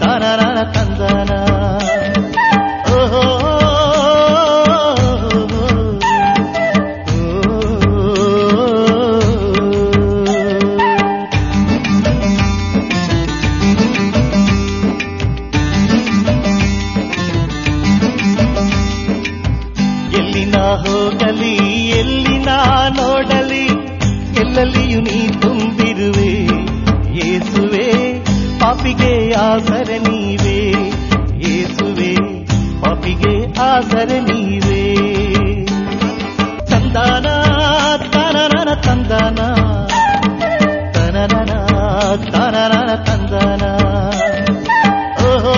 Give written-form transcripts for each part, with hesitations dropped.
ತಾನನ ತಂದನ. ಓಹೋ ಎಲ್ಲಿನ ಹೋಗಲಿ ಎಲ್ಲಿನ ನೋಡಲಿ ಎಲ್ಲೆಲ್ಲಿಯೂ ನೀ ತುಂಬಿರುವೆ ಯೇಸುವೆ, ಪಾಪಿಗೆ ಆಸರೆ ನೀವೇ ಯೇಸುವೆ, ಪಾಪಿಗೆ ಆಸರೆ ನೀವೇ. ತಂದಾನ ತಾನನ ತಂದಾನ ತನನ ತಾನನ ತಂದಾನ. ಓಹೋ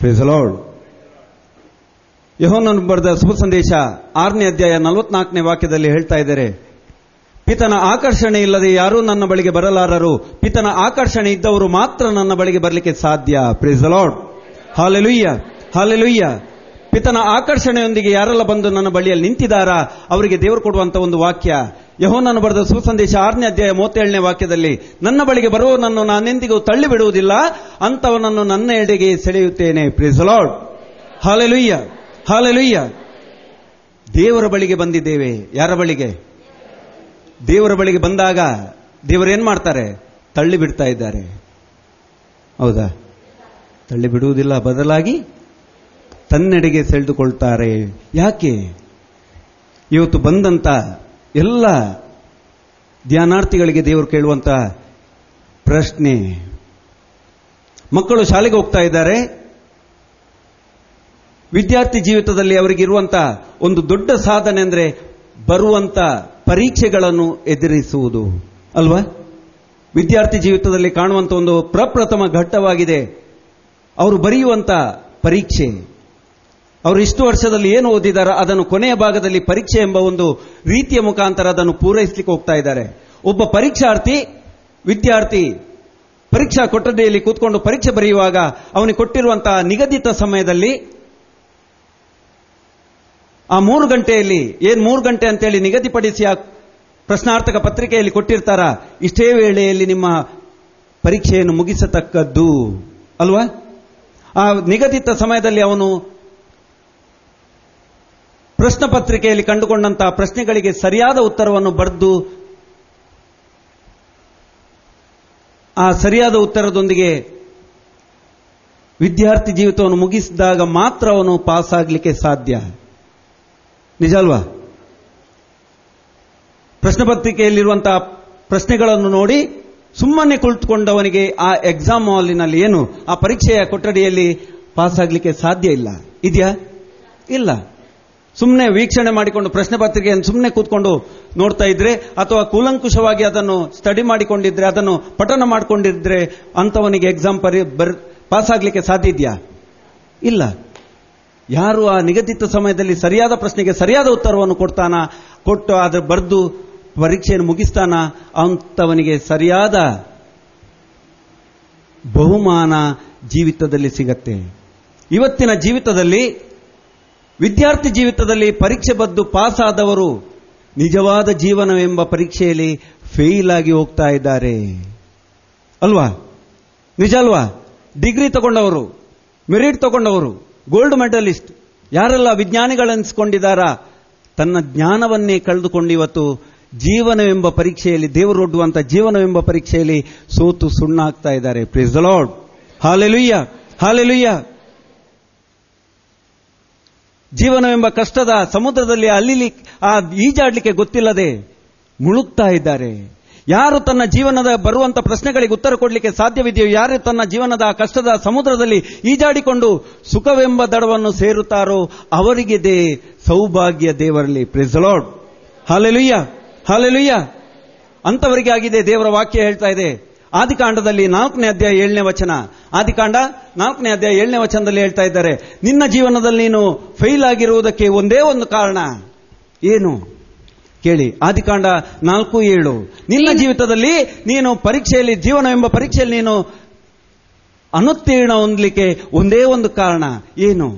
ಪ್ರೇಸ್ ದಿ ಲಾರ್ಡ್. ಯೋಹಾನನು ಬರೆದ ಶುಭ ಸಂದೇಶ 6ನೇ ಅಧ್ಯಾಯ 44ನೇ ವಾಕ್ಯದಲ್ಲಿ ಹೇಳ್ತಾ ಇದ್ದಾರೆ, ಪಿತನ ಆಕರ್ಷಣೆ ಇಲ್ಲದೆ ಯಾರೂ ನನ್ನ ಬಳಿಗೆ ಬರಲಾರರು, ಪಿತನ ಆಕರ್ಷಣೆ ಇದ್ದವರು ಮಾತ್ರ ನನ್ನ ಬಳಿಗೆ ಬರಲಿಕ್ಕೆ ಸಾಧ್ಯ. Praise the Lord. Hallelujah, hallelujah. ಪಿತನ ಆಕರ್ಷಣೆಯೊಂದಿಗೆ ಯಾರೆಲ್ಲ ಬಂದು ನನ್ನ ಬಳಿಯಲ್ಲಿ ನಿಂತಿದ್ದಾರಾ ಅವರಿಗೆ ದೇವರು ಕೊಡುವಂತ ಒಂದು ವಾಕ್ಯ. ಯೋಹಾನನು ಬರೆದ ಶುಭ ಸಂದೇಶ 6ನೇ ಅಧ್ಯಾಯ 37ನೇ ವಾಕ್ಯದಲ್ಲಿ, ನನ್ನ ಬಳಿಗೆ ಬರುವವನನ್ನು ನಾನೆಂದಿಗೂ ತಳ್ಳಿ ಬಿಡುವುದಿಲ್ಲ, ಅಂತವನನ್ನು ನನ್ನ ಎಡೆಗೆ ಸೆಳೆಯುತ್ತೇನೆ. Praise the Lord. Hallelujah, hallelujah. ದೇವರ ಬಳಿಗೆ ಬಂದಿದ್ದೇವೆ. ಯಾರ ಬಳಿಗೆ? ದೇವರ ಬಳಿಗೆ ಬಂದಾಗ ದೇವರೇನ್ ಮಾಡ್ತಾರೆ? ತಳ್ಳಿ ಬಿಡ್ತಾ ಇದ್ದಾರೆ. ಹೌದಾ? ತಳ್ಳಿ ಬಿಡುವುದಿಲ್ಲ, ಬದಲಾಗಿ ತನ್ನೆಡೆಗೆ ಸೆಳೆದುಕೊಳ್ತಾರೆ. ಯಾಕೆ? ಇವತ್ತು ಬಂದಂತ ಎಲ್ಲ ಧ್ಯಾನಾರ್ಥಿಗಳಿಗೆ ದೇವರು ಕೇಳುವಂತ ಪ್ರಶ್ನೆ, ಮಕ್ಕಳು ಶಾಲೆಗೆ ಹೋಗ್ತಾ ಇದ್ದಾರೆ, ವಿದ್ಯಾರ್ಥಿ ಜೀವಿತದಲ್ಲಿ ಅವರಿಗಿರುವಂತ ಒಂದು ದೊಡ್ಡ ಸಾಧನೆ ಅಂದ್ರೆ ಬರುವಂತ ಪರೀಕ್ಷೆಗಳನ್ನು ಎದುರಿಸುವುದು ಅಲ್ವಾ? ವಿದ್ಯಾರ್ಥಿ ಜೀವಿತದಲ್ಲಿ ಕಾಣುವಂತ ಒಂದು ಪ್ರಪ್ರಥಮ ಘಟ್ಟವಾಗಿದೆ ಅವರು ಬರೆಯುವಂತ ಪರೀಕ್ಷೆ. ಅವರು ಇಷ್ಟು ವರ್ಷದಲ್ಲಿ ಏನು ಓದಿದಾರ ಅದನ್ನು ಕೊನೆಯ ಭಾಗದಲ್ಲಿ ಪರೀಕ್ಷೆ ಎಂಬ ಒಂದು ರೀತಿಯ ಮುಖಾಂತರ ಅದನ್ನು ಪೂರೈಸಲಿಕ್ಕೆ ಹೋಗ್ತಾ ಇದ್ದಾರೆ. ಒಬ್ಬ ಪರೀಕ್ಷಾರ್ಥಿ ವಿದ್ಯಾರ್ಥಿ ಪರೀಕ್ಷಾ ಕೊಠಡಿಯಲ್ಲಿ ಕೂತ್ಕೊಂಡು ಪರೀಕ್ಷೆ ಬರೆಯುವಾಗ ಅವನಿಗೆ ಕೊಟ್ಟಿರುವಂತಹ ನಿಗದಿತ ಸಮಯದಲ್ಲಿ ಆ 3 ಗಂಟೆಯಲ್ಲಿ, ಏನ್ 3 ಗಂಟೆ ಅಂತೇಳಿ ನಿಗದಿಪಡಿಸಿ ಆ ಪ್ರಶ್ನಾರ್ಥಕ ಪತ್ರಿಕೆಯಲ್ಲಿ ಕೊಟ್ಟಿರ್ತಾರ, ಇಷ್ಟೇ ವೇಳೆಯಲ್ಲಿ ನಿಮ್ಮ ಪರೀಕ್ಷೆಯನ್ನು ಮುಗಿಸತಕ್ಕದ್ದು ಅಲ್ವಾ? ಆ ನಿಗದಿತ ಸಮಯದಲ್ಲಿ ಅವನು ಪ್ರಶ್ನೆ ಪತ್ರಿಕೆಯಲ್ಲಿ ಕಂಡುಕೊಂಡಂತಹ ಪ್ರಶ್ನೆಗಳಿಗೆ ಸರಿಯಾದ ಉತ್ತರವನ್ನು ಬರೆದು ಆ ಸರಿಯಾದ ಉತ್ತರದೊಂದಿಗೆ ವಿದ್ಯಾರ್ಥಿ ಜೀವಿತವನ್ನು ಮುಗಿಸಿದಾಗ ಮಾತ್ರ ಅವನು ಪಾಸ್ ಆಗಲಿಕ್ಕೆ ಸಾಧ್ಯ. ನಿಜ ಅಲ್ವಾ? ಪ್ರಶ್ನೆ ಪತ್ರಿಕೆಯಲ್ಲಿರುವಂತಹ ಪ್ರಶ್ನೆಗಳನ್ನು ನೋಡಿ ಸುಮ್ಮನೆ ಕುಳಿತುಕೊಂಡವನಿಗೆ ಆ ಎಕ್ಸಾಮ್ ಹಾಲಿನಲ್ಲಿ ಏನು ಆ ಪರೀಕ್ಷೆಯ ಕೊಠಡಿಯಲ್ಲಿ ಪಾಸ್ ಆಗಲಿಕ್ಕೆ ಸಾಧ್ಯ ಇಲ್ಲ. ಇದೆಯಾ? ಇಲ್ಲ. ಸುಮ್ಮನೆ ವೀಕ್ಷಣೆ ಮಾಡಿಕೊಂಡು ಪ್ರಶ್ನೆ ಪತ್ರಿಕೆಯನ್ನು ಸುಮ್ಮನೆ ಕೂತ್ಕೊಂಡು ನೋಡ್ತಾ ಇದ್ರೆ ಅಥವಾ ಕೂಲಂಕುಷವಾಗಿ ಅದನ್ನು ಸ್ಟಡಿ ಮಾಡಿಕೊಂಡಿದ್ರೆ, ಅದನ್ನು ಪಠನ ಮಾಡಿಕೊಂಡಿದ್ರೆ ಅಂತವನಿಗೆ ಎಕ್ಸಾಮ್ ಪಾಸ್ ಆಗಲಿಕ್ಕೆ ಸಾಧ್ಯ ಇದೆಯಾ? ಇಲ್ಲ. ಯಾರು ಆ ನಿಗದಿತ ಸಮಯದಲ್ಲಿ ಸರಿಯಾದ ಪ್ರಶ್ನೆಗೆ ಸರಿಯಾದ ಉತ್ತರವನ್ನು ಕೊಟ್ಟು ಅದರ ಬರೆದು ಪರೀಕ್ಷೆಯನ್ನು ಮುಗಿಸ್ತಾನ, ಅಂತವನಿಗೆ ಸರಿಯಾದ ಬಹುಮಾನ ಜೀವಿತದಲ್ಲಿ ಸಿಗತ್ತೆ. ಇವತ್ತಿನ ಜೀವಿತದಲ್ಲಿ, ವಿದ್ಯಾರ್ಥಿ ಜೀವಿತದಲ್ಲಿ ಪರೀಕ್ಷೆ ಬರೆದು ಪಾಸ್ ಆದವರು ನಿಜವಾದ ಜೀವನವೆಂಬ ಪರೀಕ್ಷೆಯಲ್ಲಿ ಫೇಲ್ ಆಗಿ ಹೋಗ್ತಾ ಇದ್ದಾರೆ ಅಲ್ವಾ? ನಿಜ ಅಲ್ವಾ? ಡಿಗ್ರಿ ತಗೊಂಡವರು, ಮೆರಿಟ್ ತಗೊಂಡವರು, ಗೋಲ್ಡ್ ಮೆಡಲಿಸ್ಟ್ ಯಾರೆಲ್ಲ ವಿಜ್ಞಾನಿಗಳನ್ನಿಸ್ಕೊಂಡಿದ್ದಾರ, ತನ್ನ ಜ್ಞಾನವನ್ನೇ ಕಳೆದುಕೊಂಡು ಇವತ್ತು ಜೀವನವೆಂಬ ಪರೀಕ್ಷೆಯಲ್ಲಿ, ದೇವರು ಒಡ್ಡುವಂತ ಜೀವನವೆಂಬ ಪರೀಕ್ಷೆಯಲ್ಲಿ ಸೋತು ಸುಣ್ಣಾಗ್ತಾ ಇದ್ದಾರೆ. Praise the Lord. Hallelujah, hallelujah. ಜೀವನವೆಂಬ ಕಷ್ಟದ ಸಮುದ್ರದಲ್ಲಿ ಈಜಾಡ್ಲಿಕ್ಕೆ ಗೊತ್ತಿಲ್ಲದೆ ಮುಳುಗ್ತಾ ಇದ್ದಾರೆ. ಯಾರು ತನ್ನ ಜೀವನದ ಬರುವಂತ ಪ್ರಶ್ನೆಗಳಿಗೆ ಉತ್ತರ ಕೊಡಲಿಕ್ಕೆ ಸಾಧ್ಯವಿದೆಯೋ, ಯಾರು ತನ್ನ ಜೀವನದ ಕಷ್ಟದ ಸಮುದ್ರದಲ್ಲಿ ಈಜಾಡಿಕೊಂಡು ಸುಖವೆಂಬ ದಡವನ್ನು ಸೇರುತ್ತಾರೋ ಅವರಿಗಿದೆ ಸೌಭಾಗ್ಯ ದೇವರಲ್ಲಿ. Praise the Lord. Hallelujah, hallelujah. ಅಂತವರಿಗೆ ಆಗಿದೆ. ದೇವರ ವಾಕ್ಯ ಹೇಳ್ತಾ ಇದೆ ಆದಿಕಾಂಡದಲ್ಲಿ 4ನೇ ಅಧ್ಯಾಯ 7ನೇ ವಚನ. ಆದಿಕಾಂಡ 4ನೇ ಅಧ್ಯಾಯ 7ನೇ ವಚನದಲ್ಲಿ ಹೇಳ್ತಾ ಇದ್ದಾರೆ, ನಿನ್ನ ಜೀವನದಲ್ಲಿ ನೀನು ಫೇಲ್ ಆಗಿರುವುದಕ್ಕೆ ಒಂದೇ ಒಂದು ಕಾರಣ ಏನು ಕೇಳಿ. ಆದಿಕಾಂಡ 4:7. ನಿನ್ನ ಜೀವಿತದಲ್ಲಿ ನೀನು ಪರೀಕ್ಷೆಯಲ್ಲಿ, ಜೀವನವೆಂಬ ಪರೀಕ್ಷೆಯಲ್ಲಿ ನೀನು ಅನುತ್ತೀರ್ಣ ಹೊಂದಲಿಕ್ಕೆ ಒಂದೇ ಒಂದು ಕಾರಣ ಏನು?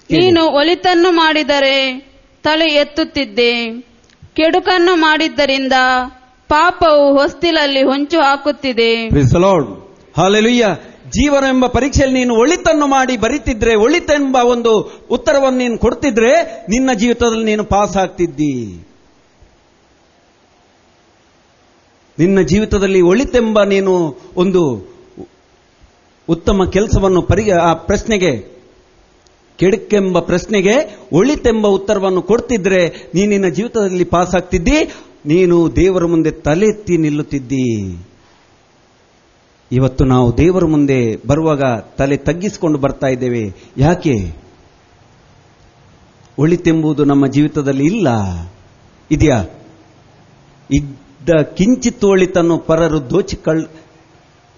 ನೀನು ಒಳಿತನ್ನು ಮಾಡಿದರೆ ತಲೆ ಎತ್ತುತ್ತಿದ್ದೆ, ಕೆಡುಕನ್ನು ಮಾಡಿದ್ದರಿಂದ ಪಾಪವು ಹೊಸ್ತಿಲಲ್ಲಿ ಹೊಂಚು ಹಾಕುತ್ತಿದೆ. Praise the Lord. ಹಲ್ಲೆಲೂಯಾ. ಜೀವನ ಎಂಬ ಪರೀಕ್ಷೆಯಲ್ಲಿ ನೀನು ಒಳಿತನ್ನು ಮಾಡಿ ಬರೀತಿದ್ರೆ, ಒಳಿತೆಂಬ ಒಂದು ಉತ್ತರವನ್ನು ನೀನು ಕೊಡ್ತಿದ್ರೆ ನಿನ್ನ ಜೀವಿತದಲ್ಲಿ ನೀನು ಪಾಸ್ ಆಗ್ತಿದ್ದಿ. ನಿನ್ನ ಜೀವಿತದಲ್ಲಿ ಒಳಿತೆಂಬ ನೀನು ಒಂದು ಉತ್ತಮ ಕೆಲಸವನ್ನು ಆ ಪ್ರಶ್ನೆಗೆ, ಕೆಡುಕೆಂಬ ಪ್ರಶ್ನೆಗೆ ಒಳಿತೆಂಬ ಉತ್ತರವನ್ನು ಕೊಡ್ತಿದ್ರೆ ನೀನು ನಿನ್ನ ಜೀವಿತದಲ್ಲಿ ಪಾಸ್ ಆಗ್ತಿದ್ದಿ. ನೀನು ದೇವರ ಮುಂದೆ ತಲೆ ಎತ್ತಿ ನಿಲ್ಲುತ್ತಿದ್ದಿ. ಇವತ್ತು ನಾವು ದೇವರ ಮುಂದೆ ಬರುವಾಗ ತಲೆ ತಗ್ಗಿಸಿಕೊಂಡು ಬರ್ತಾ ಇದ್ದೇವೆ. ಯಾಕೆ? ಒಳಿತೆಂಬುದು ನಮ್ಮ ಜೀವಿತದಲ್ಲಿ ಇಲ್ಲ. ಇದೆಯಾ? ಇದ್ದ ಕಿಂಚಿತ್ ಒಳಿತನ್ನು ಪರರು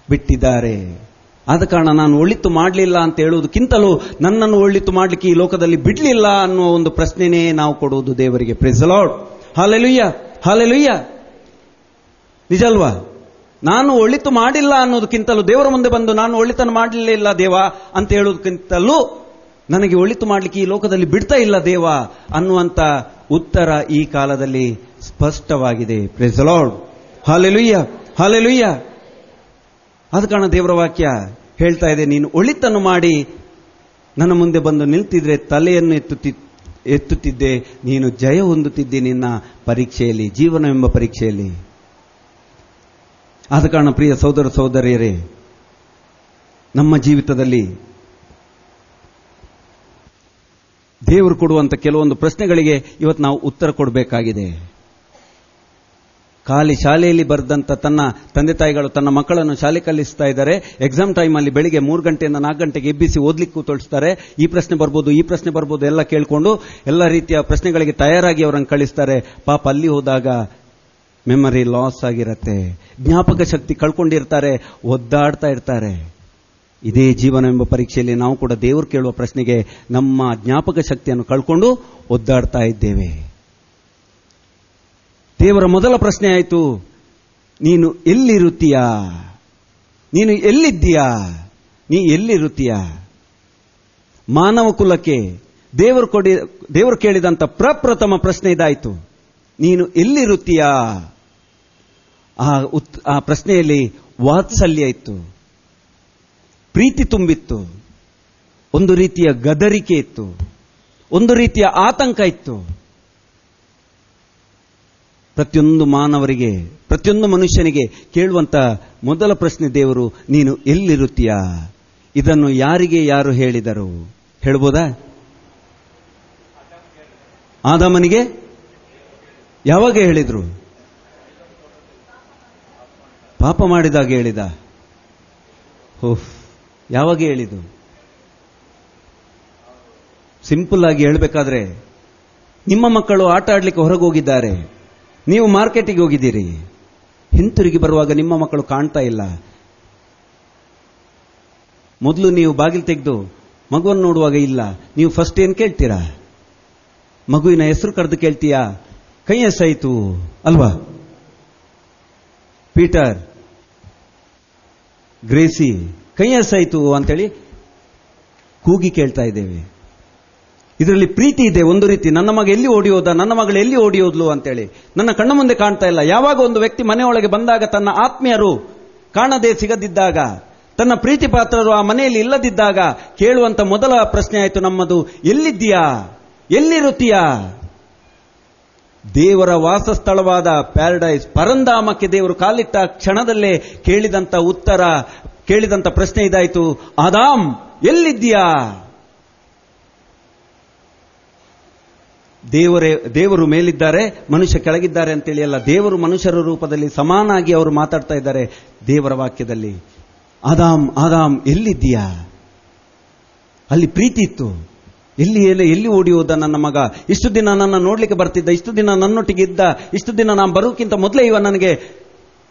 ಬಿಟ್ಟಿದ್ದಾರೆ. ಆದ ಕಾರಣ ನಾನು ಒಳಿತು ಮಾಡಲಿಲ್ಲ ಅಂತ ಹೇಳುವುದಕ್ಕಿಂತಲೂ ನನ್ನನ್ನು ಒಳಿತು ಮಾಡಲಿಕ್ಕೆ ಈ ಲೋಕದಲ್ಲಿ ಬಿಡಲಿಲ್ಲ ಅನ್ನುವ ಒಂದು ಪ್ರಶ್ನೆನೇ ನಾವು ಕೊಡುವುದು ದೇವರಿಗೆ. Praise the Lord. Hallelujah, hallelujah. ನಿಜ ಅಲ್ವಾ? ನಾನು ಒಳಿತು ಮಾಡಿಲ್ಲ ಅನ್ನೋದಕ್ಕಿಂತಲೂ, ದೇವರ ಮುಂದೆ ಬಂದು ನಾನು ಒಳಿತನ್ನು ಮಾಡಲಿಲ್ಲ ದೇವ ಅಂತ ಹೇಳೋದಕ್ಕಿಂತಲೂ, ನನಗೆ ಒಳಿತು ಮಾಡಲಿಕ್ಕೆ ಈ ಲೋಕದಲ್ಲಿ ಬಿಡ್ತಾ ಇಲ್ಲ ದೇವ ಅನ್ನುವಂತ ಉತ್ತರ ಈ ಕಾಲದಲ್ಲಿ ಸ್ಪಷ್ಟವಾಗಿದೆ. Praise the Lord. Hallelujah, hallelujah. ಆದ ಕಾರಣ ದೇವರ ವಾಕ್ಯ ಹೇಳ್ತಾ ಇದೆ, ನೀನು ಒಳಿತನ್ನು ಮಾಡಿ ನನ್ನ ಮುಂದೆ ಬಂದು ನಿಲ್ತಿದ್ರೆ ತಲೆಯನ್ನು ಎತ್ತುತ್ತಿದ್ದೆ, ನೀನು ಜಯ ಹೊಂದುತ್ತಿದ್ದೆ ನಿನ್ನ ಪರೀಕ್ಷೆಯಲ್ಲಿ, ಜೀವನವೆಂಬ ಪರೀಕ್ಷೆಯಲ್ಲಿ. ಆದ ಕಾರಣ ಪ್ರಿಯ ಸಹೋದರ ಸಹೋದರಿಯರೇ, ನಮ್ಮ ಜೀವಿತದಲ್ಲಿ ದೇವರು ಕೊಡುವಂತ ಕೆಲವೊಂದು ಪ್ರಶ್ನೆಗಳಿಗೆ ಇವತ್ತು ನಾವು ಉತ್ತರ ಕೊಡಬೇಕಾಗಿದೆ. ಖಾಲಿ ಶಾಲೆಯಲ್ಲಿ ಬರೆದಂತ ತನ್ನ ತಂದೆ ತಾಯಿಗಳು ತನ್ನ ಮಕ್ಕಳನ್ನು ಶಾಲೆ ಕಲಿಸ್ತಾ ಇದ್ದಾರೆ. ಎಕ್ಸಾಮ್ ಟೈಮಲ್ಲಿ ಬೆಳಿಗ್ಗೆ 3 ಗಂಟೆಯಿಂದ 4 ಗಂಟೆಗೆ ಎಬ್ಬಿಸಿ ಓದ್ಲಿಕ್ಕೆ ಕೂತೊಳಿಸ್ತಾರೆ. ಈ ಪ್ರಶ್ನೆ ಬರ್ಬೋದು, ಈ ಪ್ರಶ್ನೆ ಬರ್ಬೋದು ಎಲ್ಲ ಕೇಳಿಕೊಂಡು ಎಲ್ಲ ರೀತಿಯ ಪ್ರಶ್ನೆಗಳಿಗೆ ತಯಾರಾಗಿ ಅವರನ್ನು ಕಳಿಸ್ತಾರೆ. ಪಾಪ ಅಲ್ಲಿ ಹೋದಾಗ ಮೆಮರಿ ಲಾಸ್ ಆಗಿರತ್ತೆ, ಜ್ಞಾಪಕ ಶಕ್ತಿ ಕಳ್ಕೊಂಡಿರ್ತಾರೆ, ಒದ್ದಾಡ್ತಾ ಇರ್ತಾರೆ. ಇದೇ ಜೀವನವೆಂಬ ಪರೀಕ್ಷೆಯಲ್ಲಿ ನಾವು ಕೂಡ ದೇವರು ಕೇಳುವ ಪ್ರಶ್ನೆಗೆ ನಮ್ಮ ಜ್ಞಾಪಕ ಶಕ್ತಿಯನ್ನು ಕಳ್ಕೊಂಡು ಒದ್ದಾಡ್ತಾ ಇದ್ದೇವೆ. ದೇವರ ಮೊದಲ ಪ್ರಶ್ನೆ ಆಯಿತು, ನೀನು ಎಲ್ಲಿರುತ್ತೀಯಾ? ನೀನು ಎಲ್ಲಿದ್ದೀಯಾ? ನೀ ಎಲ್ಲಿರುತ್ತೀಯಾ? ಮಾನವ ಕುಲಕ್ಕೆ ದೇವರು ಕೇಳಿದಂತ ಪ್ರಪ್ರಥಮ ಪ್ರಶ್ನೆ ಇದಾಯಿತು, ನೀನು ಎಲ್ಲಿರುತ್ತೀಯಾ? ಆ ಪ್ರಶ್ನೆಯಲ್ಲಿ ವಾತ್ಸಲ್ಯ ಇತ್ತು, ಪ್ರೀತಿ ತುಂಬಿತ್ತು, ಒಂದು ರೀತಿಯ ಗದರಿಕೆ ಇತ್ತು, ಒಂದು ರೀತಿಯ ಆತಂಕ ಇತ್ತು. ಪ್ರತಿಯೊಂದು ಮಾನವರಿಗೆ, ಪ್ರತಿಯೊಂದು ಮನುಷ್ಯನಿಗೆ ಕೇಳುವಂತ ಮೊದಲ ಪ್ರಶ್ನೆ ದೇವರು, ನೀನು ಎಲ್ಲಿರುತ್ತೀಯಾ? ಇದನ್ನು ಯಾರಿಗೆ ಯಾರು ಹೇಳಿದರು ಹೇಳ್ಬೋದಾ? ಆದಾಮನಿಗೆ ಯಾವಾಗ ಹೇಳಿದ್ರು? ಪಾಪ ಮಾಡಿದಾಗ ಹೇಳಿದ. ಯಾವಾಗ ಹೇಳಿದು? ಸಿಂಪಲ್ ಆಗಿ ಹೇಳಬೇಕಾದ್ರೆ, ನಿಮ್ಮ ಮಕ್ಕಳು ಆಟ ಆಡ್ಲಿಕ್ಕೆ ಹೊರಗೆ ಹೋಗಿದ್ದಾರೆ, ನೀವು ಮಾರ್ಕೆಟಿಗೆ ಹೋಗಿದ್ದೀರಿ, ಹಿಂತಿರುಗಿ ಬರುವಾಗ ನಿಮ್ಮ ಮಕ್ಕಳು ಕಾಣ್ತಾ ಇಲ್ಲ. ಮೊದಲು ನೀವು ಬಾಗಿಲು ತೆಗೆದು ಮಗುವನ್ನು ನೋಡುವಾಗ ಇಲ್ಲ, ನೀವು ಫಸ್ಟ್ ಏನ್ ಕೇಳ್ತೀರಾ? ಮಗುವಿನ ಹೆಸರು ಕರೆದು ಕೇಳ್ತೀಯಾ? ಕೈ ಎಷ್ಟಾಯಿತು ಅಲ್ವಾ? ಪೀಟರ್, ಗ್ರೇಸಿ, ಕೈ ಎಷ್ಟಾಯಿತು ಅಂತೇಳಿ ಕೂಗಿ ಕೇಳ್ತಾ ಇದ್ದೇವೆ. ಇದರಲ್ಲಿ ಪ್ರೀತಿ ಇದೆ ಒಂದು ರೀತಿ. ನನ್ನ ಮಗ ಎಲ್ಲಿ ಓಡಿ ಹೋದ, ನನ್ನ ಮಗಳು ಎಲ್ಲಿ ಓಡಿ ಹೋದ್ಲು ಅಂತೇಳಿ ನನ್ನ ಕಣ್ಣ ಮುಂದೆ ಕಾಣ್ತಾ ಇಲ್ಲ. ಯಾವಾಗ ಒಂದು ವ್ಯಕ್ತಿ ಮನೆಯೊಳಗೆ ಬಂದಾಗ, ತನ್ನ ಆತ್ಮೀಯರು ಕಾಣದೆ ಸಿಗದಿದ್ದಾಗ, ತನ್ನ ಪ್ರೀತಿ ಪಾತ್ರರು ಆ ಮನೆಯಲ್ಲಿ ಇಲ್ಲದಿದ್ದಾಗ ಕೇಳುವಂತ ಮೊದಲ ಪ್ರಶ್ನೆ ಆಯಿತು ನಮ್ಮದು, ಎಲ್ಲಿದ್ದೀಯಾ? ಎಲ್ಲಿರುತ್ತೀಯಾ? ದೇವರ ವಾಸಸ್ಥಳವಾದ ಪ್ಯಾರಡೈಸ್, ಪರಂಧಾಮಕ್ಕೆ ದೇವರು ಕಾಲಿಟ್ಟ ಕ್ಷಣದಲ್ಲೇ ಕೇಳಿದಂತ ಪ್ರಶ್ನೆ ಇದಾಯಿತು, ಆದಾಮ್ ಎಲ್ಲಿದ್ದೀಯಾ? ದೇವರು ಮೇಲಿದ್ದಾರೆ, ಮನುಷ್ಯ ಕೆಳಗಿದ್ದಾರೆ ಅಂತೇಳಿ ಅಲ್ಲ. ದೇವರು ಮನುಷ್ಯರ ರೂಪದಲ್ಲಿ ಸಮಾನಾಗಿ ಅವರು ಮಾತಾಡ್ತಾ ಇದ್ದಾರೆ ದೇವರ ವಾಕ್ಯದಲ್ಲಿ. ಆದಾಮ್ ಎಲ್ಲಿದ್ದೀಯಾ? ಅಲ್ಲಿ ಪ್ರೀತಿ ಇತ್ತು. ಎಲ್ಲಿ ಓಡಿ ಹೋದ ನನ್ನ ಮಗ? ಇಷ್ಟು ದಿನ ನನ್ನ ನೋಡ್ಲಿಕ್ಕೆ ಬರ್ತಿದ್ದ, ಇಷ್ಟು ದಿನ ನನ್ನೊಟ್ಟಿಗೆ ಇದ್ದ, ಇಷ್ಟು ದಿನ ನಾನು ಬರೋಕ್ಕಿಂತ ಮೊದಲೇ ಇವ ನನಗೆ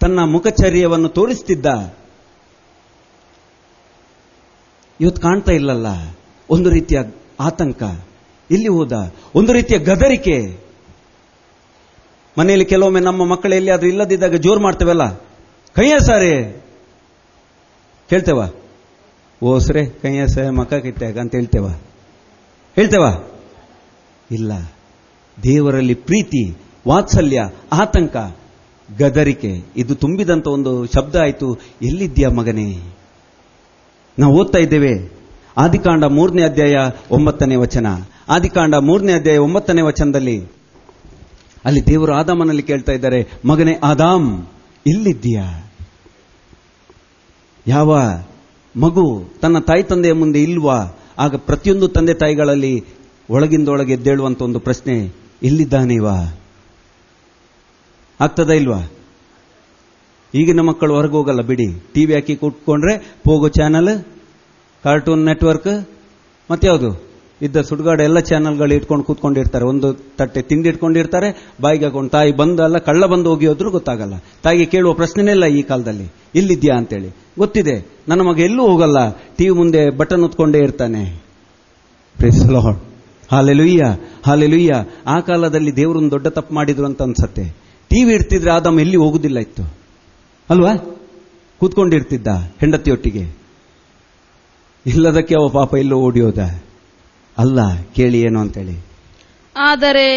ತನ್ನ ಮುಖಚರ್ಯವನ್ನು ತೋರಿಸ್ತಿದ್ದ. ಇವತ್ತು ಕಾಣ್ತಾ ಇಲ್ಲಲ್ಲ. ಒಂದು ರೀತಿಯ ಆತಂಕ. ಎಲ್ಲಿ ಹೋದ? ಒಂದು ರೀತಿಯ ಗದರಿಕೆ. ಮನೆಯಲ್ಲಿ ಕೆಲವೊಮ್ಮೆ ನಮ್ಮ ಮಕ್ಕಳು ಎಲ್ಲಿಯಾದ್ರೂ ಇಲ್ಲದಿದ್ದಾಗ ಜೋರು ಮಾಡ್ತೇವಲ್ಲ, ಕೈಯ ಸಾರೆ ಕೇಳ್ತೇವ, ಓಸ್ರೆ ಕೈಯ ಸಾರೆ ಮಕ್ಕ ಕಿಟ್ಟಾಗ ಅಂತ ಹೇಳ್ತೇವ? ಇಲ್ಲ. ದೇವರಲ್ಲಿ ಪ್ರೀತಿ, ವಾತ್ಸಲ್ಯ, ಆತಂಕ, ಗದರಿಕೆ ಇದು ತುಂಬಿದಂತ ಒಂದು ಶಬ್ದ ಆಯಿತು. ಎಲ್ಲಿದ್ಯಾ ಮಗನೇ? ನಾವು ಓದ್ತಾ ಇದ್ದೇವೆ ಆದಿಕಾಂಡ 3ನೇ ಅಧ್ಯಾಯ 9ನೇ ವಚನ. ಆದಿಕಾಂಡ 3ನೇ ಅಧ್ಯಾಯ 9ನೇ ವಚನದಲ್ಲಿ ಅಲ್ಲಿ ದೇವರು ಆದಾಮನಲ್ಲಿ ಕೇಳ್ತಾ ಇದ್ದಾರೆ, ಮಗನೇ ಆದಾಮ್ ಇಲ್ಲಿದ್ದೀಯಾ? ಯಾವ ಮಗು ತನ್ನ ತಾಯಿ ತಂದೆಯ ಮುಂದೆ ಇಲ್ವಾ? ಆಗ ಪ್ರತಿಯೊಂದು ತಂದೆ ತಾಯಿಗಳಲ್ಲಿ ಒಳಗಿಂದೊಳಗೆ ಎದ್ದೇಳುವಂತ ಒಂದು ಪ್ರಶ್ನೆ, ಎಲ್ಲಿದ್ದಾನೇವ? ಆಗ್ತದ ಇಲ್ವಾ? ಈಗಿನ ಮಕ್ಕಳು ಹೊರಗೆ ಹೋಗಲ್ಲ ಬಿಡಿ. ಟಿವಿ ಹಾಕಿ ಕೂತ್ಕೊಂಡ್ರೆ ಪೋಗೋ ಚಾನಲ್, ಕಾರ್ಟೂನ್ ನೆಟ್ವರ್ಕ್, ಮತ್ತೆ ಯಾವುದು ಇದ್ದ ಸುಡುಗಾಡ ಎಲ್ಲ ಚಾನಲ್ಗಳು ಇಟ್ಕೊಂಡು ಕೂತ್ಕೊಂಡಿರ್ತಾರೆ. ಒಂದು ತಟ್ಟೆ ತಿಂಡಿ ಇಟ್ಕೊಂಡಿರ್ತಾರೆ, ಬಾಯಿಗೆ ಹಾಕೊಂಡು ತಾಯಿ ಬಂದಲ್ಲ ಕಳ್ಳ ಬಂದು ಹೋಗಿ ಹೋದ್ರೂ ಗೊತ್ತಾಗಲ್ಲ. ತಾಯಿಗೆ ಕೇಳುವ ಪ್ರಶ್ನೆನೇ ಇಲ್ಲ ಈ ಕಾಲದಲ್ಲಿ, ಇಲ್ಲಿದ್ಯಾ ಅಂತೇಳಿ. ಗೊತ್ತಿದೆ ನನ್ನ ಮಗ ಎಲ್ಲೂ ಹೋಗಲ್ಲ, ಟಿವಿ ಮುಂದೆ ಬಟನ್ ಹೊತ್ಕೊಂಡೇ ಇರ್ತಾನೆ. Praise the Lord, hallelujah, hallelujah. ಆ ಕಾಲದಲ್ಲಿ ದೇವರನ್ನು ದೊಡ್ಡ ತಪ್ಪು ಮಾಡಿದ್ರು ಅಂತ ಅನ್ಸತ್ತೆ. ಟಿವಿ ಇರ್ತಿದ್ರೆ ಆದಾಮ್ ಎಲ್ಲಿ ಹೋಗುದಿಲ್ಲ ಇತ್ತು ಅಲ್ವಾ? ಕೂತ್ಕೊಂಡಿರ್ತಿದ್ದ ಹೆಂಡತಿಯೊಟ್ಟಿಗೆ. ಇಲ್ಲದಕ್ಕೆ ಅವ ಪಾಪ ಎಲ್ಲೋ ಓಡಿ ಹೋದ ಅಲ್ಲ. ಕೇಳಿ ಏನು ಅಂತೇಳಿ. ಆದರೆ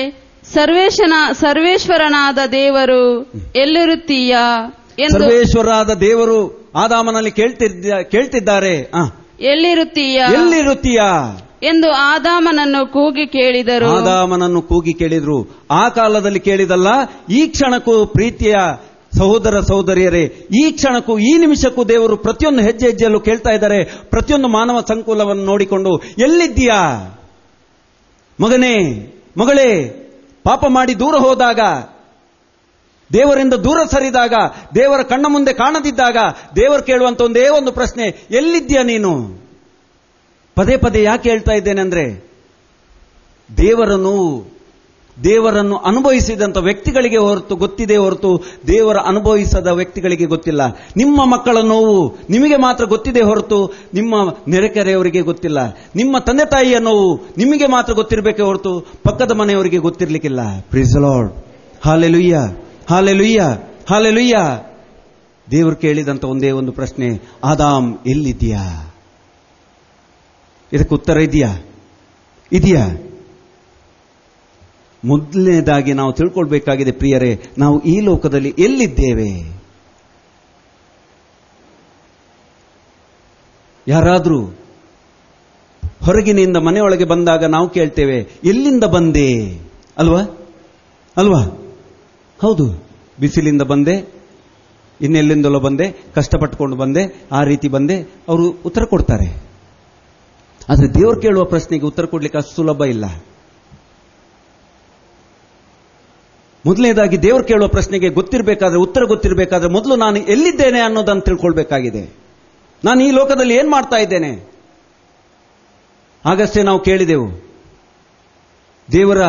ಸರ್ವೇಶ್ವರನಾದ ದೇವರು ಎಲ್ಲಿರುತ್ತೀಯಾ ಎಂದು, ಸರ್ವೇಶ್ವರಾದ ದೇವರು ಆದಾಮನಲ್ಲಿ ಕೇಳ್ತಿದ್ದಾರೆ, ಎಲ್ಲಿರುತ್ತೀಯಾ ಎಂದು ಆದಾಮನನ್ನು ಕೂಗಿ ಕೇಳಿದರು. ಆ ಕಾಲದಲ್ಲಿ ಕೇಳಿದಲ್ಲ, ಈ ಕ್ಷಣಕ್ಕೂ ಪ್ರೀತಿಯ ಸಹೋದರ ಸಹೋದರಿಯರೇ, ಈ ಕ್ಷಣಕ್ಕೂ ಈ ನಿಮಿಷಕ್ಕೂ ದೇವರು ಪ್ರತಿಯೊಂದು ಹೆಜ್ಜೆ ಹೆಜ್ಜೆಯಲ್ಲೂ ಕೇಳ್ತಾ ಇದ್ದಾರೆ. ಪ್ರತಿಯೊಂದು ಮಾನವ ಸಂಕುಲವನ್ನು ನೋಡಿಕೊಂಡು, ಎಲ್ಲಿದ್ದೀಯಾ ಮಗನೇ, ಮಗಳೇ? ಪಾಪ ಮಾಡಿ ದೂರ ಹೋದಾಗ, ದೇವರಿಂದ ದೂರ ಸರಿದಾಗ, ದೇವರ ಕಣ್ಣ ಮುಂದೆ ಕಾಣದಿದ್ದಾಗ ದೇವರು ಕೇಳುವಂತ ಒಂದೇ ಒಂದು ಪ್ರಶ್ನೆ, ಎಲ್ಲಿದ್ದೀಯಾ ನೀನು? ಪದೇ ಪದೇ ಯಾಕೆ ಹೇಳ್ತಾ ಇದ್ದೇನೆ ಅಂದ್ರೆ, ದೇವರನ್ನು ಅನುಭವಿಸಿದಂಥ ವ್ಯಕ್ತಿಗಳಿಗೆ ಗೊತ್ತಿದೆ ಹೊರತು ದೇವರ ಅನುಭವಿಸದ ವ್ಯಕ್ತಿಗಳಿಗೆ ಗೊತ್ತಿಲ್ಲ. ನಿಮ್ಮ ಮಕ್ಕಳ ನೋವು ನಿಮಗೆ ಮಾತ್ರ ಗೊತ್ತಿದೆ ಹೊರತು ನಿಮ್ಮ ನೆರೆಕೆರೆಯವರಿಗೆ ಗೊತ್ತಿಲ್ಲ. ನಿಮ್ಮ ತಂದೆ ತಾಯಿಯ ನೋವು ನಿಮಗೆ ಮಾತ್ರ ಗೊತ್ತಿರಬೇಕೆ ಹೊರತು ಪಕ್ಕದ ಮನೆಯವರಿಗೆ ಗೊತ್ತಿರಲಿಕ್ಕಿಲ್ಲ. Praise the Lord, hallelujah, hallelujah, hallelujah. ದೇವರು ಕೇಳಿದಂತ ಒಂದೇ ಒಂದು ಪ್ರಶ್ನೆ, ಆದಾಮ್ ಎಲ್ಲಿದ್ದೀಯಾ? ಇದಕ್ಕೆ ಉತ್ತರ ಇದೆಯಾ? ಮೊದಲನೇದಾಗಿ ನಾವು ತಿಳ್ಕೊಳ್ಬೇಕಾಗಿದೆ ಪ್ರಿಯರೇ, ನಾವು ಈ ಲೋಕದಲ್ಲಿ ಎಲ್ಲಿದ್ದೇವೆ? ಯಾರಾದ್ರೂ ಹೊರಗಿನಿಂದ ಮನೆಯೊಳಗೆ ಬಂದಾಗ ನಾವು ಕೇಳ್ತೇವೆ, ಎಲ್ಲಿಂದ ಬಂದೆ ಅಲ್ವಾ? ಹೌದು, ಬಿಸಿಲಿಂದ ಬಂದೆ, ಇನ್ನೆಲ್ಲಿಂದಲೋ ಬಂದೆ, ಕಷ್ಟಪಟ್ಟುಕೊಂಡು ಬಂದೆ, ಆ ರೀತಿ ಬಂದೆ, ಅವರು ಉತ್ತರ ಕೊಡ್ತಾರೆ. ಆದರೆ ದೇವರು ಕೇಳುವ ಪ್ರಶ್ನೆಗೆ ಉತ್ತರ ಕೊಡ್ಲಿಕ್ಕೆ ಅಷ್ಟು ಸುಲಭ ಇಲ್ಲ. ಮೊದಲನೇದಾಗಿ ದೇವರು ಕೇಳುವ ಪ್ರಶ್ನೆಗೆ ಉತ್ತರ ಗೊತ್ತಿರಬೇಕಾದ್ರೆ ಮೊದಲು ನಾನು ಎಲ್ಲಿದ್ದೇನೆ ಅನ್ನೋದನ್ನು ತಿಳ್ಕೊಳ್ಬೇಕಾಗಿದೆ. ನಾನು ಈ ಲೋಕದಲ್ಲಿ ಏನ್ ಮಾಡ್ತಾ ಇದ್ದೇನೆ? ಆಗಷ್ಟೇ ನಾವು ಕೇಳಿದೆವು, ದೇವರ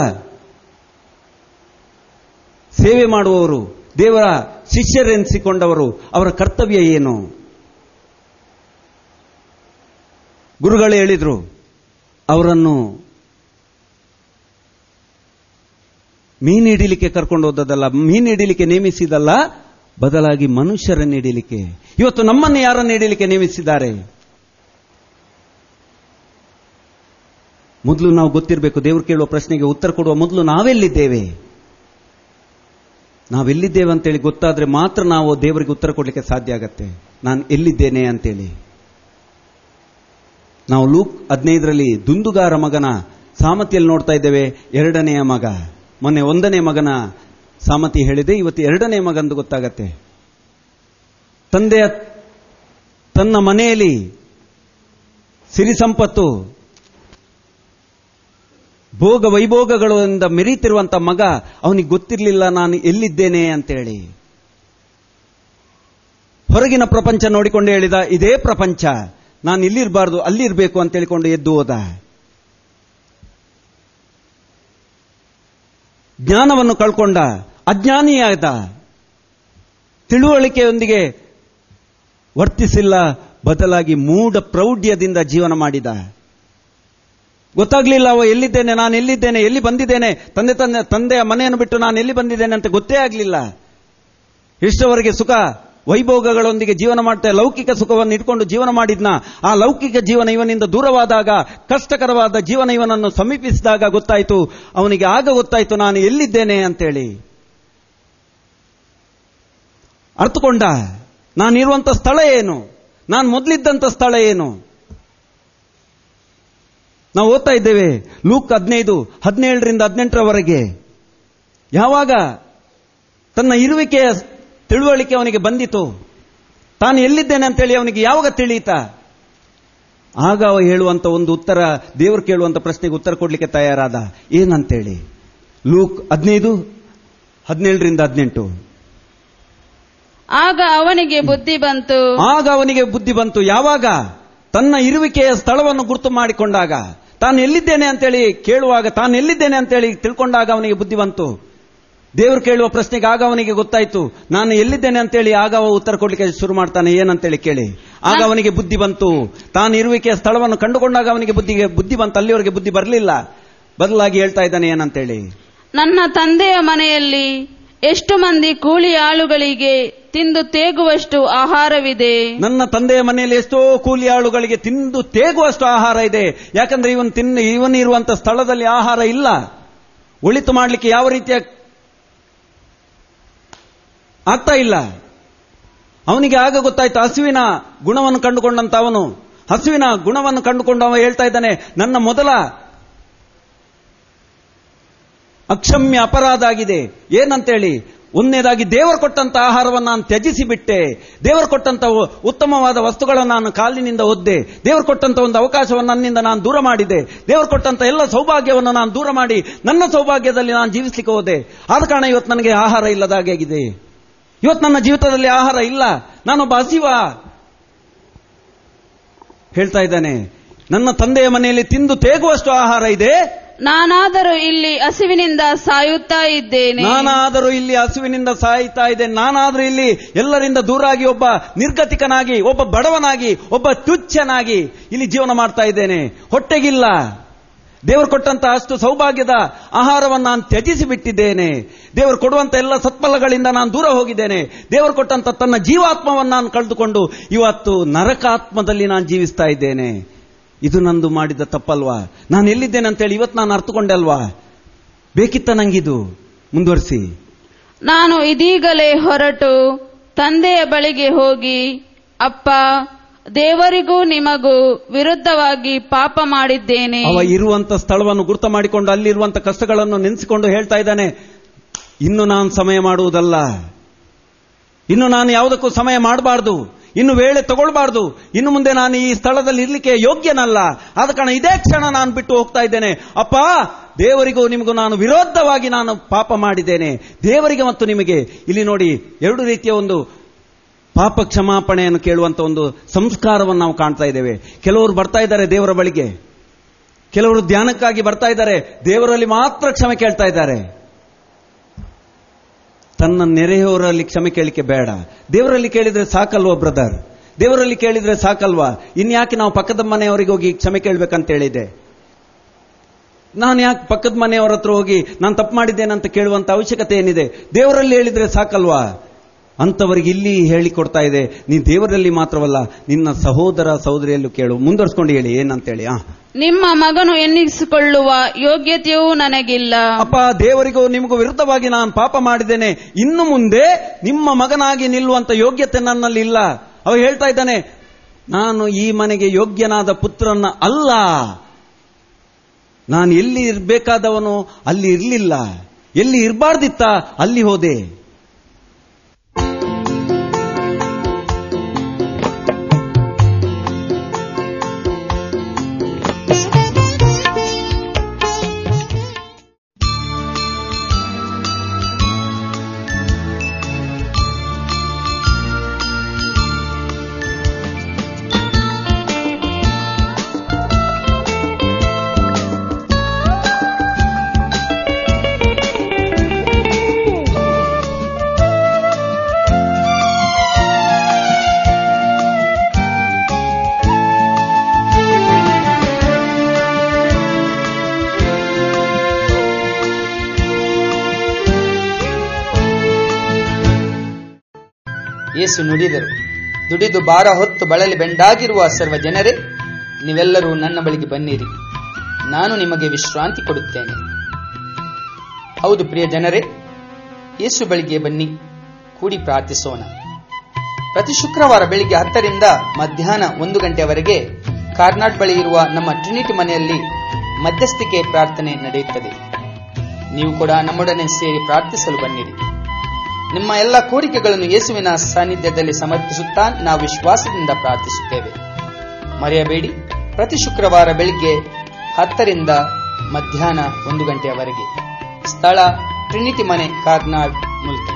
ಸೇವೆ ಮಾಡುವವರು, ದೇವರ ಶಿಷ್ಯರೆನಿಸಿಕೊಂಡವರು, ಅವರ ಕರ್ತವ್ಯ ಏನು? ಗುರುಗಳು ಹೇಳಿದ್ರು, ಅವರನ್ನು ಮೀನು ಹಿಡಿಲಿಕ್ಕೆ ಕರ್ಕೊಂಡು ಹೋದದಲ್ಲ, ಮೀನು ಹಿಡಿಲಿಕ್ಕೆ ನೇಮಿಸಿದಲ್ಲ, ಬದಲಾಗಿ ಮನುಷ್ಯರನ್ನು ಹಿಡಿಲಿಕ್ಕೆ. ಇವತ್ತು ನಮ್ಮನ್ನು ಯಾರನ್ನು ಹಿಡಿಲಿಕ್ಕೆ ನೇಮಿಸಿದ್ದಾರೆ? ಮೊದಲು ನಾವು ಗೊತ್ತಿರಬೇಕು. ದೇವರು ಕೇಳುವ ಪ್ರಶ್ನೆಗೆ ಉತ್ತರ ಕೊಡುವ ಮೊದಲು ನಾವೆಲ್ಲಿದ್ದೇವೆ ಅಂತೇಳಿ ಗೊತ್ತಾದ್ರೆ ಮಾತ್ರ ನಾವು ದೇವರಿಗೆ ಉತ್ತರ ಕೊಡ್ಲಿಕ್ಕೆ ಸಾಧ್ಯ ಆಗತ್ತೆ. ನಾನು ಎಲ್ಲಿದ್ದೇನೆ ಅಂತೇಳಿ. ನಾವು ಲೂಕ್ 15ರಲ್ಲಿ ದುಂದುಗಾರ ಮಗನ ಸಾಮತಿಯಲ್ಲಿ ನೋಡ್ತಾ ಇದ್ದೇವೆ. 2ನೆಯ ಮಗ, ಮೊನ್ನೆ 1ನೇ ಮಗನ ಸಾಮತಿ ಹೇಳಿದೆ, ಇವತ್ತು 2ನೇ ಮಗಂದು ಗೊತ್ತಾಗತ್ತೆ. ತನ್ನ ಮನೆಯಲ್ಲಿ ಸಿರಿ ಸಂಪತ್ತು, ಭೋಗ ವೈಭೋಗಗಳಿಂದ ಮೆರೀತಿರುವಂತ ಮಗ ಅವನಿಗೆ ಗೊತ್ತಿರಲಿಲ್ಲ ನಾನು ಎಲ್ಲಿದ್ದೇನೆ ಅಂತೇಳಿ. ಹೊರಗಿನ ಪ್ರಪಂಚ ನೋಡಿಕೊಂಡು ಹೇಳಿದ, ಇದೇ ಪ್ರಪಂಚ, ನಾನು ಇಲ್ಲಿರಬಾರ್ದು ಅಲ್ಲಿರಬೇಕು ಅಂತ ಹೇಳಿಕೊಂಡು ಎದ್ದು ಹೋದ. ಜ್ಞಾನವನ್ನು ಕಳ್ಕೊಂಡ, ಅಜ್ಞಾನಿಯಾದ, ತಿಳುವಳಿಕೆಯೊಂದಿಗೆ ವರ್ತಿಸಿಲ್ಲ, ಬದಲಾಗಿ ಮೂಢ ಪ್ರೌಢ್ಯದಿಂದ ಜೀವನ ಮಾಡಿದ. ಗೊತ್ತಾಗ್ಲಿಲ್ಲ ಅವ ಎಲ್ಲಿದ್ದೇನೆ, ನಾನು ಎಲ್ಲಿದ್ದೇನೆ, ಎಲ್ಲಿ ಬಂದಿದ್ದೇನೆ, ತಂದೆಯ ಮನೆಯನ್ನು ಬಿಟ್ಟು ನಾನು ಎಲ್ಲಿ ಬಂದಿದ್ದೇನೆ ಅಂತ ಗೊತ್ತೇ ಆಗಲಿಲ್ಲ. ಇಷ್ಟವರೆಗೆ ಸುಖ ವೈಭೋಗಗಳೊಂದಿಗೆ ಜೀವನ ಮಾಡ್ತಾ ಲೌಕಿಕ ಸುಖವನ್ನು ಇಟ್ಕೊಂಡು ಜೀವನ ಮಾಡಿದ್ನ. ಆ ಲೌಕಿಕ ಜೀವನ ಇವನಿಂದ ದೂರವಾದಾಗ, ಕಷ್ಟಕರವಾದ ಜೀವನ ಇವನನ್ನು ಸಮೀಪಿಸಿದಾಗ ಗೊತ್ತಾಯಿತು ಅವನಿಗೆ, ಆಗ ಗೊತ್ತಾಯಿತು ನಾನು ಎಲ್ಲಿದ್ದೇನೆ ಅಂತೇಳಿ. ಅರ್ಥಕೊಂಡ, ನಾನಿರುವಂತ ಸ್ಥಳ ಏನು, ನಾನು ಮೊದಲಿದ್ದಂಥ ಸ್ಥಳ ಏನು. ನಾವು ಓದ್ತಾ ಇದ್ದೇವೆ ಲೂಕ್ 15:17-18 ಯಾವಾಗ ತನ್ನ ಇರುವಿಕೆಯ ತಿಳುವಳಿಕೆ ಅವನಿಗೆ ಬಂದಿತು, ತಾನು ಎಲ್ಲಿದ್ದೇನೆ ಅಂತೇಳಿ ಅವನಿಗೆ ಯಾವಾಗ ತಿಳಿಯಿತ, ಆಗ ಅವ ಹೇಳುವಂತ ಒಂದು ಉತ್ತರ, ದೇವರು ಕೇಳುವಂತ ಪ್ರಶ್ನೆಗೆ ಉತ್ತರ ಕೊಡ್ಲಿಕ್ಕೆ ತಯಾರಾದ. ಏನಂತೇಳಿ? ಲೂಕ್ 15:17-18 ಆಗ ಅವನಿಗೆ ಬುದ್ಧಿ ಬಂತು. ಯಾವಾಗ? ತನ್ನ ಇರುವಿಕೆಯ ಸ್ಥಳವನ್ನು ಗುರುತು ಮಾಡಿಕೊಂಡಾಗ, ತಾನು ಎಲ್ಲಿದ್ದೇನೆ ಅಂತೇಳಿ ಕೇಳುವಾಗ, ತಾನು ಎಲ್ಲಿದ್ದೇನೆ ಅಂತೇಳಿ ತಿಳ್ಕೊಂಡಾಗ ಅವನಿಗೆ ಬುದ್ಧಿ ಬಂತು. ದೇವರು ಕೇಳುವ ಪ್ರಶ್ನೆಗೆ ಆಗ ಅವನಿಗೆ ಗೊತ್ತಾಯ್ತು ನಾನು ಎಲ್ಲಿದ್ದೇನೆ ಅಂತೇಳಿ. ಆಗ ಅವ ಉತ್ತರ ಕೊಡ್ಲಿಕ್ಕೆ ಶುರು ಮಾಡ್ತಾನೆ. ಏನಂತೇಳಿ ಕೇಳಿ. ಆಗ ಅವನಿಗೆ ಬುದ್ಧಿ ಬಂತು. ತಾನು ಇರುವಿಕೆಯ ಸ್ಥಳವನ್ನು ಕಂಡುಕೊಂಡಾಗ ಅವನಿಗೆ ಬುದ್ಧಿ ಬಂತು. ಅಲ್ಲಿವರೆಗೆ ಬುದ್ಧಿ ಬರಲಿಲ್ಲ. ಬದಲಾಗಿ ಹೇಳ್ತಾ ಇದ್ದಾನೆ ಏನಂತೇಳಿ, ನನ್ನ ತಂದೆಯ ಮನೆಯಲ್ಲಿ ಎಷ್ಟು ಮಂದಿ ಕೂಲಿ ಆಳುಗಳಿಗೆ ತಿಂದು ತೇಗುವಷ್ಟು ಆಹಾರವಿದೆ. ನನ್ನ ತಂದೆಯ ಮನೆಯಲ್ಲಿ ಎಷ್ಟೋ ಕೂಲಿ ಆಳುಗಳಿಗೆ ತಿಂದು ತೇಗುವಷ್ಟು ಆಹಾರ ಇದೆ. ಯಾಕಂದ್ರೆ ಇವನಿರುವಂತ ಸ್ಥಳದಲ್ಲಿ ಆಹಾರ ಇಲ್ಲ. ಒಳಿತು ಮಾಡಲಿಕ್ಕೆ ಯಾವ ರೀತಿಯ ಆಗ್ತಾ ಇಲ್ಲ. ಅವನಿಗೆ ಆಗ ಗೊತ್ತಾಯ್ತು ಹಸುವಿನ ಗುಣವನ್ನು ಕಂಡುಕೊಂಡಂತ ಅವನು. ಹಸುವಿನ ಗುಣವನ್ನು ಕಂಡುಕೊಂಡು ಅವ ಹೇಳ್ತಾ ಇದ್ದಾನೆ, ನನ್ನ ಮೊದಲ ಅಕ್ಷಮ್ಯ ಅಪರಾಧ ಆಗಿದೆ. ಏನಂತೇಳಿ, ಒಂದನೇದಾಗಿ ದೇವರು ಕೊಟ್ಟಂತ ಆಹಾರವನ್ನು ನಾನು ತ್ಯಜಿಸಿ ಬಿಟ್ಟೆ. ದೇವರು ಕೊಟ್ಟಂತ ಉತ್ತಮವಾದ ವಸ್ತುಗಳನ್ನು ನಾನು ಕಾಲಿನಿಂದ ಒದ್ದೆ. ದೇವರು ಕೊಟ್ಟಂತ ಒಂದು ಅವಕಾಶವನ್ನು ನನ್ನಿಂದ ನಾನು ದೂರ ಮಾಡಿದೆ. ದೇವರು ಕೊಟ್ಟಂತ ಎಲ್ಲ ಸೌಭಾಗ್ಯವನ್ನು ನಾನು ದೂರ ಮಾಡಿ ನನ್ನ ಸೌಭಾಗ್ಯದಲ್ಲಿ ನಾನು ಜೀವಿಸಲಿಕ್ಕೆ ಹೋದೆ. ಆದ ಕಾರಣ ಇವತ್ತು ನನಗೆ ಆಹಾರ ಇಲ್ಲದಾಗಿದೆ. ಇವತ್ತು ನನ್ನ ಜೀವಿತದಲ್ಲಿ ಆಹಾರ ಇಲ್ಲ. ನಾನೊಬ್ಬ ಹಸಿವ. ಹೇಳ್ತಾ ಇದ್ದಾನೆ, ನನ್ನ ತಂದೆಯ ಮನೆಯಲ್ಲಿ ತಿಂದು ತೇಗುವಷ್ಟು ಆಹಾರ ಇದೆ. ನಾನಾದರೂ ಇಲ್ಲಿ ಹಸಿವಿನಿಂದ ಸಾಯುತ್ತಾ ಇದ್ದೇನೆ. ನಾನಾದರೂ ಇಲ್ಲಿ ಎಲ್ಲರಿಂದ ದೂರಾಗಿ ಒಬ್ಬ ನಿರ್ಗತಿಕನಾಗಿ, ಒಬ್ಬ ಬಡವನಾಗಿ, ಒಬ್ಬ ತುಚ್ಛನಾಗಿ ಇಲ್ಲಿ ಜೀವನ ಮಾಡ್ತಾ ಇದ್ದೇನೆ. ಹೊಟ್ಟೆಗಿಲ್ಲ. ದೇವರು ಕೊಟ್ಟಂತ ಅಷ್ಟು ಸೌಭಾಗ್ಯದ ಆಹಾರವನ್ನು ನಾನು ತ್ಯಜಿಸಿ ಬಿಟ್ಟಿದ್ದೇನೆ. ದೇವರು ಕೊಡುವಂತ ಎಲ್ಲ ಸತ್ಫಲಗಳಿಂದ ನಾನು ದೂರ ಹೋಗಿದ್ದೇನೆ. ದೇವರು ಕೊಟ್ಟಂತ ತನ್ನ ಜೀವಾತ್ಮವನ್ನು ನಾನು ಕಳೆದುಕೊಂಡು ಇವತ್ತು ನರಕಾತ್ಮದಲ್ಲಿ ನಾನು ಜೀವಿಸ್ತಾ ಇದ್ದೇನೆ. ಇದು ನಂದು ಮಾಡಿದ ತಪ್ಪಲ್ವಾ? ನಾನು ಎಲ್ಲಿದ್ದೇನೆ ಅಂತೇಳಿ ಇವತ್ತು ನಾನು ಅರ್ಥಕೊಂಡೆ ಅಲ್ವಾ? ಬೇಕಿತ್ತ ನಂಗಿದು? ಮುಂದುವರಿಸಿ. ನಾನು ಇದೀಗಲೇ ಹೊರಟು ತಂದೆಯ ಬಳಿಗೆ ಹೋಗಿ, ಅಪ್ಪ, ದೇವರಿಗೂ ನಿಮಗೂ ವಿರುದ್ಧವಾಗಿ ಪಾಪ ಮಾಡಿದ್ದೇನೆ. ಅವ ಇರುವಂತ ಸ್ಥಳವನ್ನು ಗುರುತು ಮಾಡಿಕೊಂಡು ಅಲ್ಲಿರುವಂತ ಕಷ್ಟಗಳನ್ನು ನೆನೆಸಿಕೊಂಡು ಹೇಳ್ತಾ ಇದ್ದಾನೆ, ಇನ್ನು ನಾನು ಸಮಯ ಮಾಡುವುದಲ್ಲ. ಇನ್ನು ನಾನು ಯಾವುದಕ್ಕೂ ಸಮಯ ಮಾಡಬಾರ್ದು. ಇನ್ನು ವೇಳೆ ತಗೊಳ್ಬಾರ್ದು. ಇನ್ನು ಮುಂದೆ ನಾನು ಈ ಸ್ಥಳದಲ್ಲಿ ಇರ್ಲಿಕ್ಕೆ ಯೋಗ್ಯನಲ್ಲ. ಆದ ಕಾರಣ ಇದೇ ಕ್ಷಣ ನಾನು ಬಿಟ್ಟು ಹೋಗ್ತಾ ಇದ್ದೇನೆ. ಅಪ್ಪ, ದೇವರಿಗೂ ನಿಮಗೂ ನಾನು ವಿರೋಧವಾಗಿ ನಾನು ಪಾಪ ಮಾಡಿದ್ದೇನೆ. ದೇವರಿಗೆ ಮತ್ತು ನಿಮಗೆ ಇಲ್ಲಿ ನೋಡಿ, ಎರಡು ರೀತಿಯ ಒಂದು ಪಾಪ ಕ್ಷಮಾಪಣೆಯನ್ನು ಕೇಳುವಂತ ಒಂದು ಸಂಸ್ಕಾರವನ್ನು ನಾವು ಕಾಣ್ತಾ ಇದ್ದೇವೆ. ಕೆಲವರು ಬರ್ತಾ ಇದ್ದಾರೆ ದೇವರ ಬಳಿಗೆ, ಕೆಲವರು ಧ್ಯಾನಕ್ಕಾಗಿ ಬರ್ತಾ ಇದ್ದಾರೆ, ದೇವರಲ್ಲಿ ಮಾತ್ರ ಕ್ಷಮೆ ಕೇಳ್ತಾ ಇದ್ದಾರೆ. ತನ್ನ ನೆರೆಯವರಲ್ಲಿ ಕ್ಷಮೆ ಕೇಳಿಕೆ ಬೇಡ. ದೇವರಲ್ಲಿ ಕೇಳಿದ್ರೆ ಸಾಕಲ್ವಾ ಬ್ರದರ್? ದೇವರಲ್ಲಿ ಕೇಳಿದ್ರೆ ಸಾಕಲ್ವಾ? ಇನ್ಯಾಕೆ ನಾವು ಪಕ್ಕದ ಮನೆಯವರಿಗೆ ಹೋಗಿ ಕ್ಷಮೆ ಕೇಳಬೇಕಂತ ಹೇಳಿದೆ? ನಾನು ಯಾಕೆ ಪಕ್ಕದ ಮನೆಯವರ ಹತ್ರ ಹೋಗಿ ನಾನು ತಪ್ಪು ಮಾಡಿದ್ದೇನೆ ಅಂತ ಕೇಳುವಂತ ಅವಶ್ಯಕತೆ ಏನಿದೆ? ದೇವರಲ್ಲಿ ಹೇಳಿದ್ರೆ ಸಾಕಲ್ವಾ? ಅಂತವರಿಗೆ ಇಲ್ಲಿ ಹೇಳಿಕೊಡ್ತಾ ಇದೆ, ನೀನು ದೇವರಲ್ಲಿ ಮಾತ್ರವಲ್ಲ ನಿನ್ನ ಸಹೋದರ ಸಹೋದರಿಯಲ್ಲೂ ಕೇಳು. ಮುಂದುವರ್ಸ್ಕೊಂಡು ಹೇಳಿ ಏನಂತೇಳಿ. ನಿಮ್ಮ ಮಗನು ಎನ್ನಿಸಿಕೊಳ್ಳುವ ಯೋಗ್ಯತೆಯೂ ನನಗಿಲ್ಲ. ಅಪ್ಪ, ದೇವರಿಗೂ ನಿಮಗೂ ವಿರುದ್ಧವಾಗಿ ನಾನು ಪಾಪ ಮಾಡಿದ್ದೇನೆ. ಇನ್ನು ಮುಂದೆ ನಿಮ್ಮ ಮಗನಾಗಿ ನಿಲ್ಲುವಂತ ಯೋಗ್ಯತೆ ನನ್ನಲ್ಲಿ ಇಲ್ಲ. ಅವ ಹೇಳ್ತಾ ಇದ್ದಾನೆ, ನಾನು ಈ ಮನೆಗೆ ಯೋಗ್ಯನಾದ ಪುತ್ರನ ಅಲ್ಲ. ನಾನು ಎಲ್ಲಿ ಇರಬೇಕಾದವನು ಅಲ್ಲಿ ಇರಲಿಲ್ಲ, ಎಲ್ಲಿ ಇರಬಾರ್ದಿತ್ತ ಅಲ್ಲಿ ಹೋದೆ. ಯೇಸು ನುಡಿದರು, ದುಡಿದು ಭಾರ ಹೊತ್ತು ಬಳಲಿ ಬೆಂಡಾಗಿರುವ ಸರ್ವ ಜನರೇ, ನೀವೆಲ್ಲರೂ ನನ್ನ ಬಳಿಗೆ ಬನ್ನಿರಿ, ನಾನು ನಿಮಗೆ ವಿಶ್ರಾಂತಿ ಕೊಡುತ್ತೇನೆ. ಹೌದು ಪ್ರಿಯ ಜನರೇ, ಯೇಸು ಬಳಿಗೆ ಬನ್ನಿ, ಕೂಡಿ ಪ್ರಾರ್ಥಿಸೋಣ. ಪ್ರತಿ ಶುಕ್ರವಾರ ಬೆಳಿಗ್ಗೆ 10 ರಿಂದ ಮಧ್ಯಾಹ್ನ 1 ಗಂಟೆಯವರೆಗೆ ಕಾರ್ನಾಡ್ ಬಳಿ ಇರುವ ನಮ್ಮ ಟ್ರಿನಿಟಿ ಮನೆಯಲ್ಲಿ ಮಧ್ಯಸ್ಥಿಕೆ ಪ್ರಾರ್ಥನೆ ನಡೆಯುತ್ತದೆ. ನೀವು ಕೂಡ ನಮ್ಮೊಡನೆ ಸೇರಿ ಪ್ರಾರ್ಥಿಸಲು ಬನ್ನಿರಿ. ನಿಮ್ಮ ಎಲ್ಲ ಕೋರಿಕೆಗಳನ್ನು ಯೇಸುವಿನ ಸಾನ್ನಿಧ್ಯದಲ್ಲಿ ಸಮರ್ಪಿಸುತ್ತಾ ನಾವು ವಿಶ್ವಾಸದಿಂದ ಪ್ರಾರ್ಥಿಸುತ್ತೇವೆ. ಮರೆಯಬೇಡಿ, ಪ್ರತಿ ಶುಕ್ರವಾರ ಬೆಳಿಗ್ಗೆ 10 ರಿಂದ ಮಧ್ಯಾಹ್ನ 1 ಗಂಟೆಯವರೆಗೆ. ಸ್ಥಳ ಟ್ರಿನಿಟಿ ಮನೆ, ಕಾರ್ನಾಡ್, ಮುಲ್ಕಿ.